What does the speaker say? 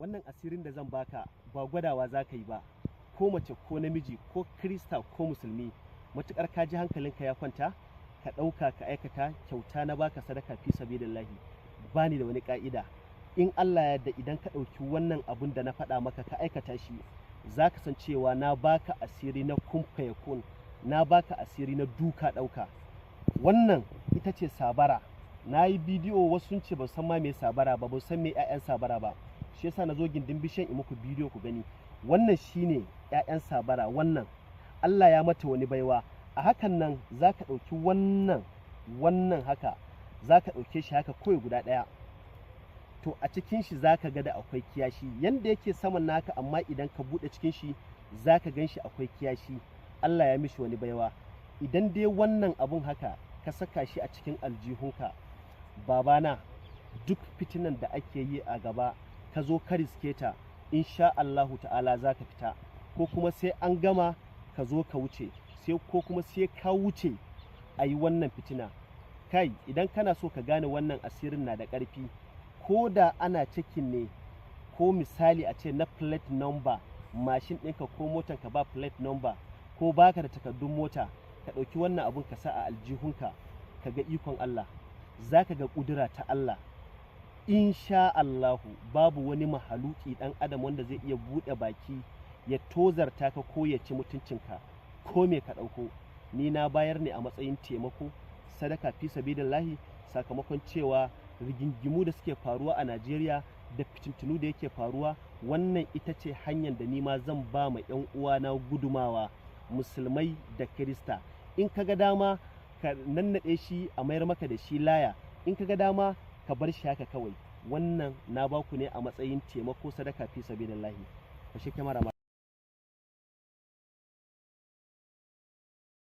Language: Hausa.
wannan asirin da zan baka ba gwadawa za ka yi ba, ko mace ko namiji ko krista ko musulmi, matukar ka ji hankalinka ya kwanta ka ɗauka ka aikata, kyauta na baka, sadaka fi sabilillahi. Bani da wani ka'ida. In Allah ya yarda idan ka ɗauki wannan abun da na faɗa maka ka aikata shi, za ka san cewa na baka asiri na kun fayakun, na baka asiri na duka ɗauka. Wannan ita ce sabara. Na yi bidiyo, wasu sun ce ba san ma me sabara ba, ba san me 'ya'yan sabara ba. Shi yasa na zo gindin bishiyan in muku bidiyo ku gani. Wannan shine 'ya'yan sabara. Wannan Allah ya mata wani baiwa. A hakan nan za ka ɗauki wannan haka, za ka ɗauke shi haka kawai guda ɗaya. To a cikin shi za ka ga da akwai kiyashi yanda yake saman naka, amma idan ka buɗe cikin shi za ka gan shi akwai kiyashi. Allah ya mishi wani baiwa. Idan dai wannan abun haka ka saka shi a cikin aljihunka, babana, duk fitinan da ake yi a gaba ka zo ka riske ta, insha Allahu ta'ala za ka fita, ko kuma sai an gama ka zo ka wuce, ko kuma sai ka wuce a yi wannan fitina. Kai, idan kana so ka gane wannan asirin na da ƙarfi, ko da ana cikin ne, ko misali a ce na plate number mashin ɗinka ko motanka ba plate number, ko baka da takardun mota, ka ɗauki wannan abun ka sa a aljihunka, ka ga ikon Allah, za ka ga ƙudura ta Allah. Insha Allahu babu wani mahaluki ɗan adam wanda zai iya buɗe baki ya tozarta ka ko ya ci mutuncinka, ko me ka ɗauko. Ni na bayar ne a matsayin taimako, sadaka fi sabilillahi, sakamakon cewa rigingimu da suke faruwa a Najeriya da fitintunu da yake faruwa, wannan ita ce hanyar da ni ma zan ba ma 'yan uwana gudumawa, musulmai da kirista. In ka ga dama ka nannaɗe shi a mayar maka da shi laya, in ka ga dama ka bar shi haka kawai. Wannan na baku ne a matsayin taimako, sadaka fi sabilillahi. Kashe kyamara.